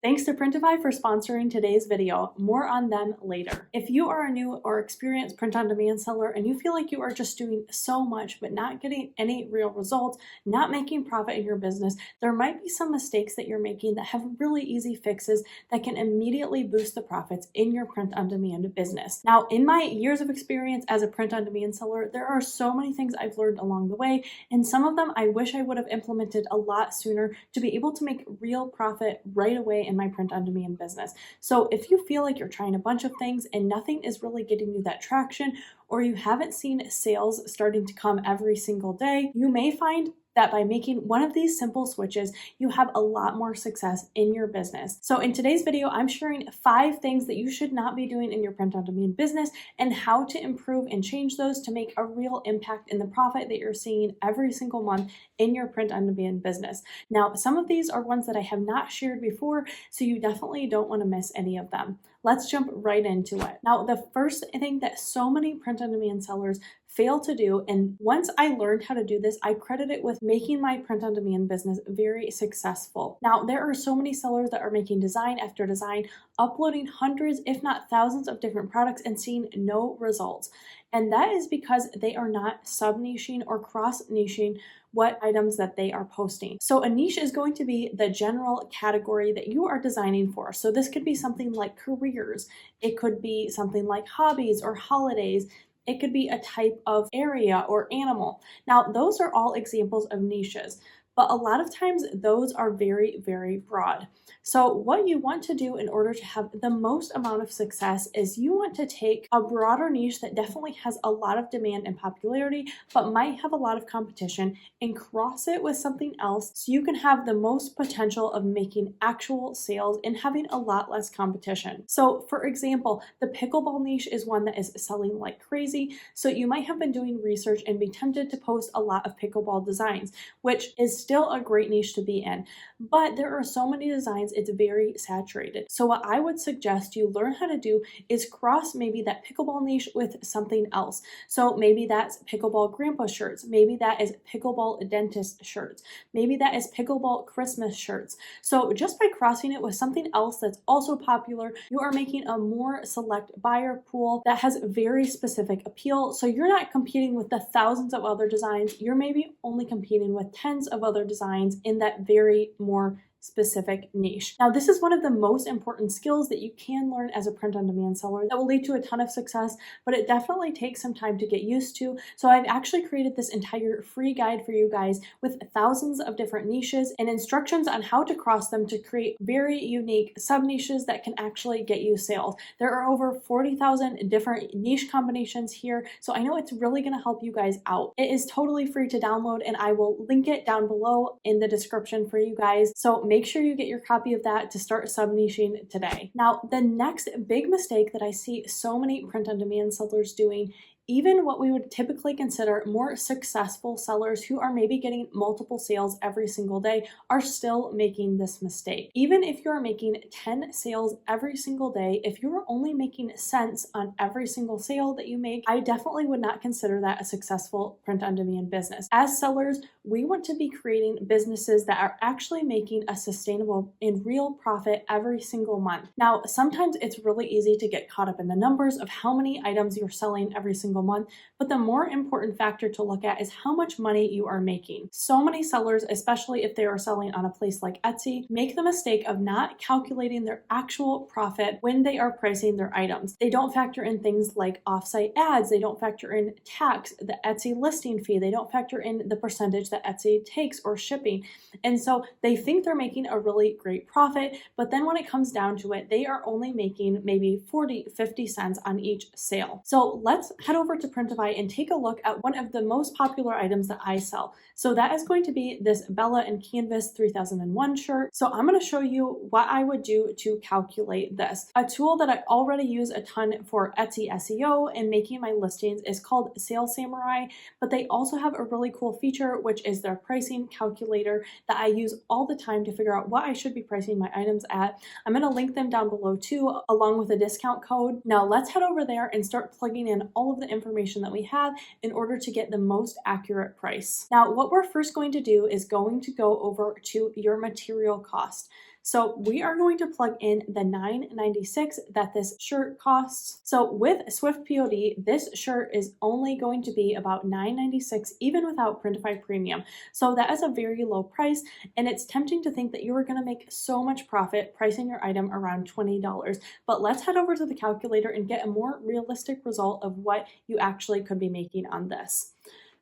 Thanks to Printify for sponsoring today's video. More on them later. If you are a new or experienced print-on-demand seller and you feel like you are just doing so much but not getting any real results, not making profit in your business, there might be some mistakes that you're making that have really easy fixes that can immediately boost the profits in your print-on-demand business. Now, in my years of experience as a print-on-demand seller, there are so many things I've learned along the way, and some of them I wish I would have implemented a lot sooner to be able to make real profit right away in my print-on-demand business. So if you feel like you're trying a bunch of things and nothing is really getting you that traction, or you haven't seen sales starting to come every single day, you may find that by making one of these simple switches, you have a lot more success in your business. So in today's video, I'm sharing 5 things that you should not be doing in your print-on-demand business and how to improve and change those to make a real impact in the profit that you're seeing every single month in your print-on-demand business. Now, some of these are ones that I have not shared before, so you definitely don't want to miss any of them. Let's jump right into it. Now, the first thing that so many print-on-demand sellers fail to do, and once I learned how to do this, I credit it with making my print-on-demand business very successful. Now, there are so many sellers that are making design after design, uploading hundreds, if not thousands of different products and seeing no results. And that is because they are not sub-niching or cross-niching what items that they are posting. So a niche is going to be the general category that you are designing for. So this could be something like careers. It could be something like hobbies or holidays. It could be a type of area or animal. Now, those are all examples of niches, but a lot of times those are very, very broad. So what you want to do in order to have the most amount of success is you want to take a broader niche that definitely has a lot of demand and popularity, but might have a lot of competition, and cross it with something else so you can have the most potential of making actual sales and having a lot less competition. So for example, the pickleball niche is one that is selling like crazy. So you might have been doing research and be tempted to post a lot of pickleball designs, which is still a great niche to be in. But there are so many designs, it's very saturated. So what I would suggest you learn how to do is cross maybe that pickleball niche with something else. So maybe that's pickleball grandpa shirts. Maybe that is pickleball dentist shirts. Maybe that is pickleball Christmas shirts. So just by crossing it with something else that's also popular, you are making a more select buyer pool that has very specific appeal. So you're not competing with the thousands of other designs. You're maybe only competing with tens of other designs in that very more specific niche. Now, this is one of the most important skills that you can learn as a print-on-demand seller that will lead to a ton of success, but it definitely takes some time to get used to. So I've actually created this entire free guide for you guys with thousands of different niches and instructions on how to cross them to create very unique sub-niches that can actually get you sales. There are over 40,000 different niche combinations here, so I know it's really going to help you guys out. It is totally free to download, and I will link it down below in the description for you guys. So make sure you get your copy of that to start sub-niching today. Now, the next big mistake that I see so many print-on-demand sellers doing, even what we would typically consider more successful sellers who are maybe getting multiple sales every single day, are still making this mistake. Even if you're making 10 sales every single day, if you're only making cents on every single sale that you make, I definitely would not consider that a successful print-on-demand business. As sellers, we want to be creating businesses that are actually making a sustainable and real profit every single month. Now, sometimes it's really easy to get caught up in the numbers of how many items you're selling every single month, but the more important factor to look at is how much money you are making. So many sellers, especially if they are selling on a place like Etsy, make the mistake of not calculating their actual profit when they are pricing their items. They don't factor in things like offsite ads, they don't factor in tax, the Etsy listing fee, they don't factor in the percentage that Etsy takes or shipping. And so they think they're making a really great profit, but then when it comes down to it, they are only making maybe 40, 50 cents on each sale. So let's head over to Printify and take a look at one of the most popular items that I sell. So that is going to be this Bella and Canvas 3001 shirt. So I'm going to show you what I would do to calculate this. A tool that I already use a ton for Etsy SEO and making my listings is called Sales Samurai, but they also have a really cool feature, which is their pricing calculator that I use all the time to figure out what I should be pricing my items at. I'm going to link them down below too, along with a discount code. Now let's head over there and start plugging in all of the information that we have in order to get the most accurate price. Now, what we're first going to do is going to go over to your material cost. So we are going to plug in the $9.96 that this shirt costs. So with Swift POD, this shirt is only going to be about $9.96 even without Printify Premium. So that is a very low price, and it's tempting to think that you are going to make so much profit pricing your item around $20. But let's head over to the calculator and get a more realistic result of what you actually could be making on this.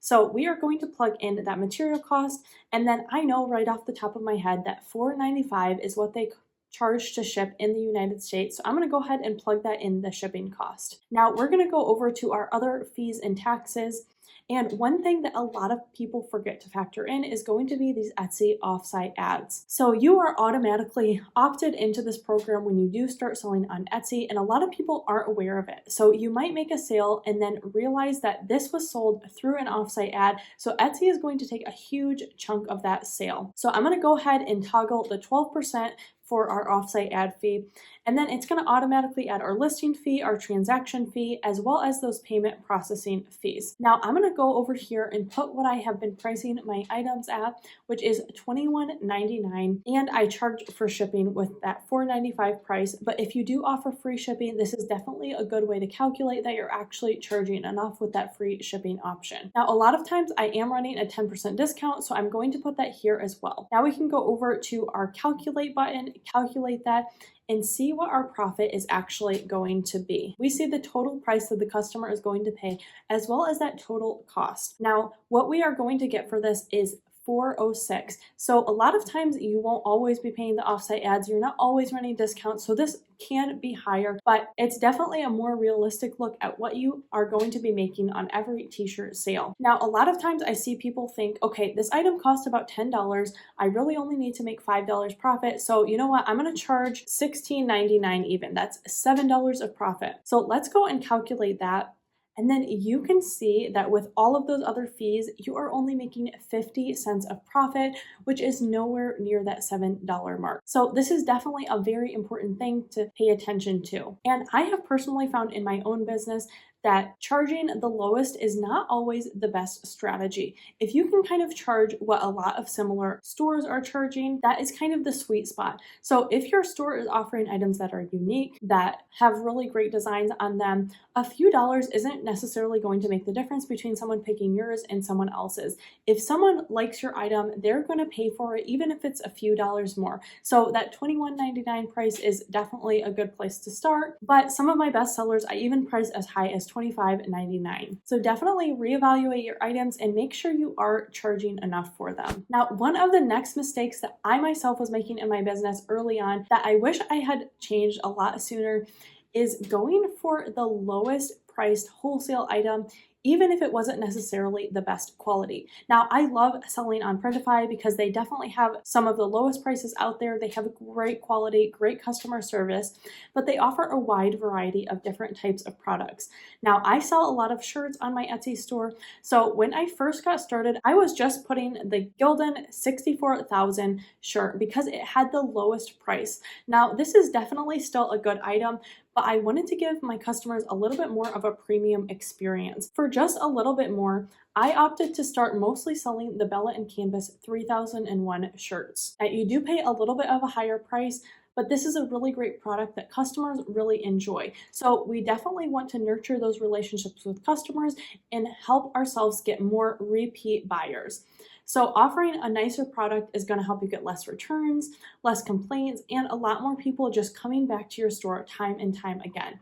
So we are going to plug in that material cost, and then I know right off the top of my head that $4.95 is what they charge to ship in the United States. So I'm going to go ahead and plug that in the shipping cost. Now we're going to go over to our other fees and taxes. And one thing that a lot of people forget to factor in is going to be these Etsy offsite ads. So you are automatically opted into this program when you do start selling on Etsy, and a lot of people aren't aware of it. So you might make a sale and then realize that this was sold through an offsite ad. So Etsy is going to take a huge chunk of that sale. So I'm going to go ahead and toggle the 12% for our offsite ad fee. And then it's going to automatically add our listing fee, our transaction fee, as well as those payment processing fees. Now I'm going to go over here and put what I have been pricing my items at, which is $21.99, and I charge for shipping with that $4.95 price. But if you do offer free shipping, this is definitely a good way to calculate that you're actually charging enough with that free shipping option. Now, a lot of times I am running a 10% discount, so I'm going to put that here as well. Now we can go over to our calculate button, calculate that, and see what our profit is actually going to be. We see the total price that the customer is going to pay, as well as that total cost. Now, what we are going to get for this is $4.06. So a lot of times you won't always be paying the offsite ads. You're not always running discounts. So this can be higher, but it's definitely a more realistic look at what you are going to be making on every t-shirt sale. Now, a lot of times I see people think, okay, this item costs about $10. I really only need to make $5 profit. So you know what? I'm going to charge $16.99 even. That's $7 of profit. So let's go and calculate that. And then you can see that with all of those other fees, you are only making 50 cents of profit, which is nowhere near that $7 mark. So this is definitely a very important thing to pay attention to. And I have personally found in my own business that charging the lowest is not always the best strategy. If you can kind of charge what a lot of similar stores are charging, that is kind of the sweet spot. So if your store is offering items that are unique, that have really great designs on them, a few dollars isn't necessarily going to make the difference between someone picking yours and someone else's. If someone likes your item, they're going to pay for it, even if it's a few dollars more. So that $21.99 price is definitely a good place to start. But some of my best sellers, I even price as high as $25.99. So definitely reevaluate your items and make sure you are charging enough for them. Now, one of the next mistakes that I myself was making in my business early on that I wish I had changed a lot sooner is going for the lowest priced wholesale item, even if it wasn't necessarily the best quality. Now, I love selling on Printify because they definitely have some of the lowest prices out there. They have great quality, great customer service, but they offer a wide variety of different types of products. Now, I sell a lot of shirts on my Etsy store. So when I first got started, I was just putting the Gildan 64,000 shirt because it had the lowest price. Now, this is definitely still a good item, but I wanted to give my customers a little bit more of a premium experience. For just a little bit more, I opted to start mostly selling the Bella and Canvas 3001 shirts. Now, you do pay a little bit of a higher price, but this is a really great product that customers really enjoy. So we definitely want to nurture those relationships with customers and help ourselves get more repeat buyers. So offering a nicer product is going to help you get less returns, less complaints, and a lot more people just coming back to your store time and time again.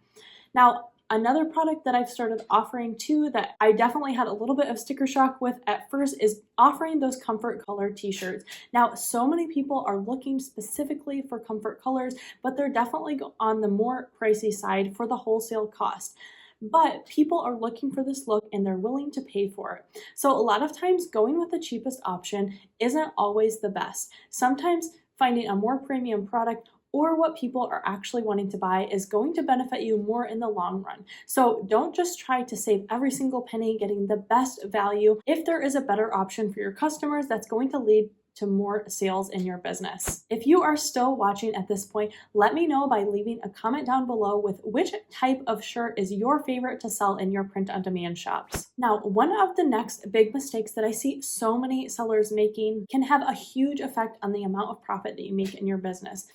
Now, another product that I've started offering too that I definitely had a little bit of sticker shock with at first is offering those comfort color t-shirts. Now, so many people are looking specifically for comfort colors, but they're definitely on the more pricey side for the wholesale cost. But people are looking for this look and they're willing to pay for it. So a lot of times going with the cheapest option isn't always the best. Sometimes finding a more premium product or what people are actually wanting to buy is going to benefit you more in the long run. So don't just try to save every single penny getting the best value. If there is a better option for your customers, that's going to lead to more sales in your business. If you are still watching at this point, let me know by leaving a comment down below with which type of shirt is your favorite to sell in your print-on-demand shops. Now, one of the next big mistakes that I see so many sellers making can have a huge effect on the amount of profit that you make in your business.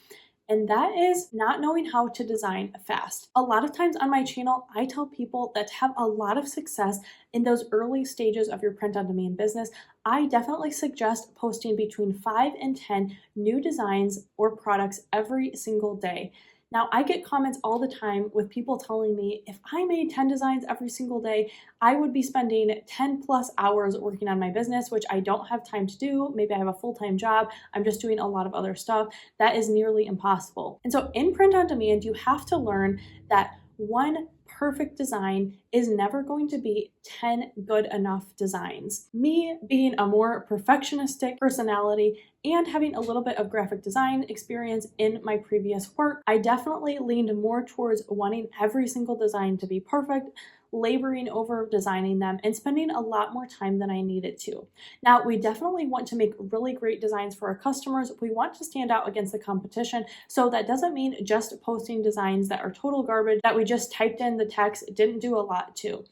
And that is not knowing how to design fast. A lot of times on my channel, I tell people that to have a lot of success in those early stages of your print-on-demand business, I definitely suggest posting between 5 and 10 new designs or products every single day. Now, I get comments all the time with people telling me if I made 10 designs every single day, I would be spending 10 plus hours working on my business, which I don't have time to do. Maybe I have a full-time job. I'm just doing a lot of other stuff. That is nearly impossible. And so in print on demand, you have to learn that one perfect design is never going to be 10 good enough designs. Me being a more perfectionistic personality and having a little bit of graphic design experience in my previous work, I definitely leaned more towards wanting every single design to be perfect, laboring over designing them, and spending a lot more time than I needed to. Now, we definitely want to make really great designs for our customers. We want to stand out against the competition. So that doesn't mean just posting designs that are total garbage, that we just typed in the text, didn't do a lot to.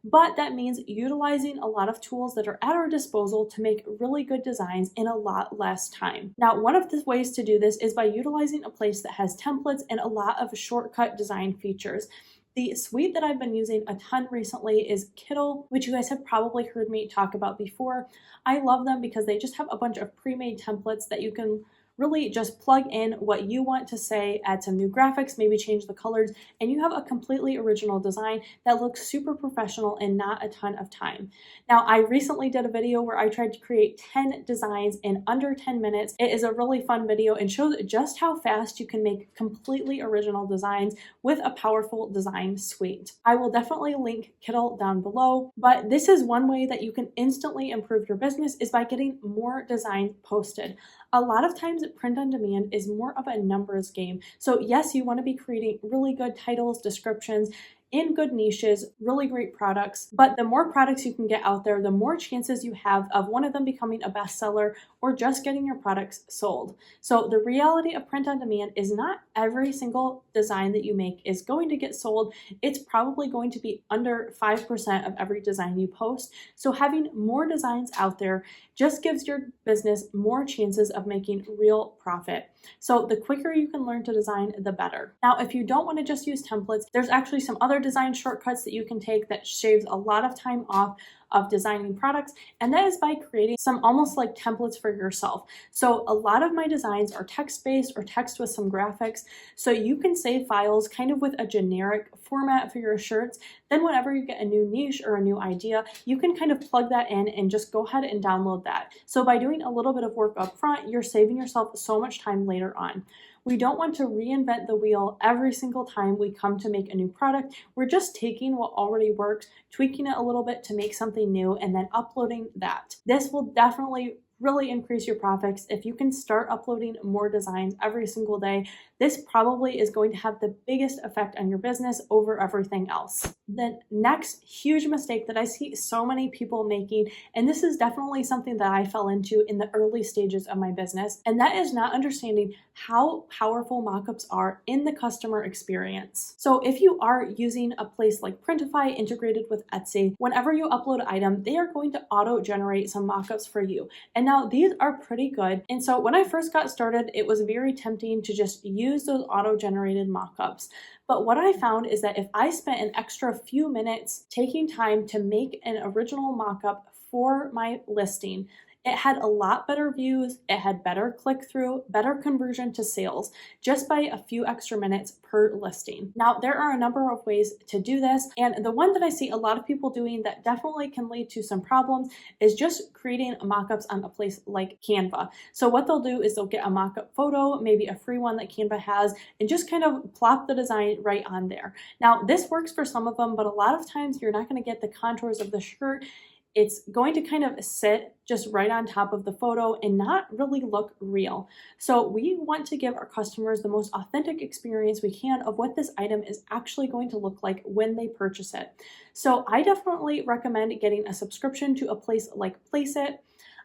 But that means utilizing a lot of tools that are at our disposal to make really good designs in a lot less time. Now, one of the ways to do this is by utilizing a place that has templates and a lot of shortcut design features. The suite that I've been using a ton recently is Kittle, which you guys have probably heard me talk about before. I love them because they just have a bunch of pre-made templates that you can really just plug in what you want to say, add some new graphics, maybe change the colors, and you have a completely original design that looks super professional in not a ton of time. Now, I recently did a video where I tried to create 10 designs in under 10 minutes. It is a really fun video and shows just how fast you can make completely original designs with a powerful design suite. I will definitely link Kittle down below, but this is one way that you can instantly improve your business is by getting more designs posted. A lot of times print on demand is more of a numbers game. So yes, you want to be creating really good titles, descriptions, in good niches, really great products, but the more products you can get out there, the more chances you have of one of them becoming a bestseller or just getting your products sold. So the reality of print on demand is not every single design that you make is going to get sold. It's probably going to be under 5% of every design you post. So having more designs out there just gives your business more chances of making real profit. So the quicker you can learn to design, the better. Now, if you don't want to just use templates, there's actually some other design shortcuts that you can take that shaves a lot of time off of designing products, and that is by creating some almost like templates for yourself. So a lot of my designs are text-based or text with some graphics, so you can save files kind of with a generic format for your shirts. Then whenever you get a new niche or a new idea, you can kind of plug that in and just go ahead and download that. So by doing a little bit of work up front, you're saving yourself so much time later on. We don't want to reinvent the wheel every single time we come to make a new product. We're just taking what already works, tweaking it a little bit to make something new, and then uploading that. This will definitely really increase your profits if you can start uploading more designs every single day. This probably is going to have the biggest effect on your business over everything else. The next huge mistake that I see so many people making, and this is definitely something that I fell into in the early stages of my business, and that is not understanding how powerful mockups are in the customer experience. So if you are using a place like Printify integrated with Etsy, whenever you upload an item, they are going to auto-generate some mockups for you. And now these are pretty good. And so when I first got started, it was very tempting to just use those auto-generated mockups. But what I found is that if I spent an extra few minutes taking time to make an original mockup for my listing, it had a lot better views, it had better click-through, better conversion to sales, just by a few extra minutes per listing. Now, there are a number of ways to do this, and the one that I see a lot of people doing that definitely can lead to some problems is just creating mockups on a place like Canva. So what they'll do is they'll get a mockup photo, maybe a free one that Canva has, and just kind of plop the design right on there. Now, this works for some of them, but a lot of times you're not going to get the contours of the shirt. It's going to kind of sit just right on top of the photo and not really look real. So we want to give our customers the most authentic experience we can of what this item is actually going to look like when they purchase it. So I definitely recommend getting a subscription to a place like Placeit.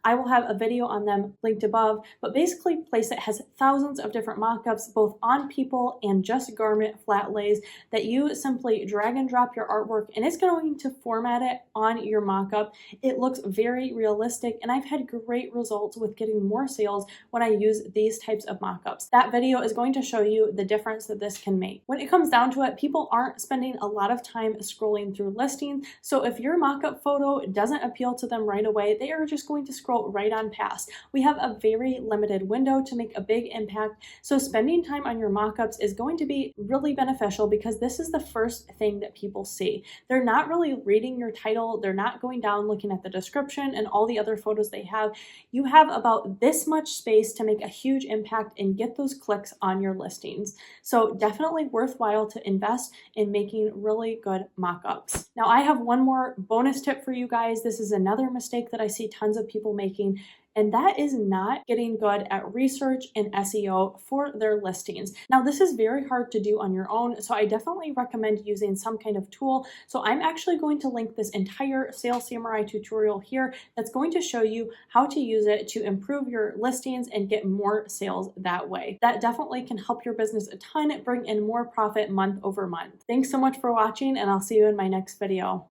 I will have a video on them linked above, but basically Placeit has thousands of different mockups, both on people and just garment flat lays, that you simply drag and drop your artwork and it's going to format it on your mockup. It looks very realistic, and I've had great results with getting more sales when I use these types of mockups. That video is going to show you the difference that this can make. When it comes down to it, people aren't spending a lot of time scrolling through listings, so if your mockup photo doesn't appeal to them right away, they are just going to scroll right on past. We have a very limited window to make a big impact, so spending time on your mockups is going to be really beneficial because this is the first thing that people see. They're not really reading your title, they're not going down looking at the description and all the other photos they have. You have about this much space to make a huge impact and get those clicks on your listings. So definitely worthwhile to invest in making really good mockups. Now I have one more bonus tip for you guys. This is another mistake that I see tons of people making, and that is not getting good at research and SEO for their listings. Now, this is very hard to do on your own, so I definitely recommend using some kind of tool. So I'm actually going to link this entire Sales Samurai tutorial here that's going to show you how to use it to improve your listings and get more sales that way. That definitely can help your business a ton, bring in more profit month over month. Thanks so much for watching, and I'll see you in my next video.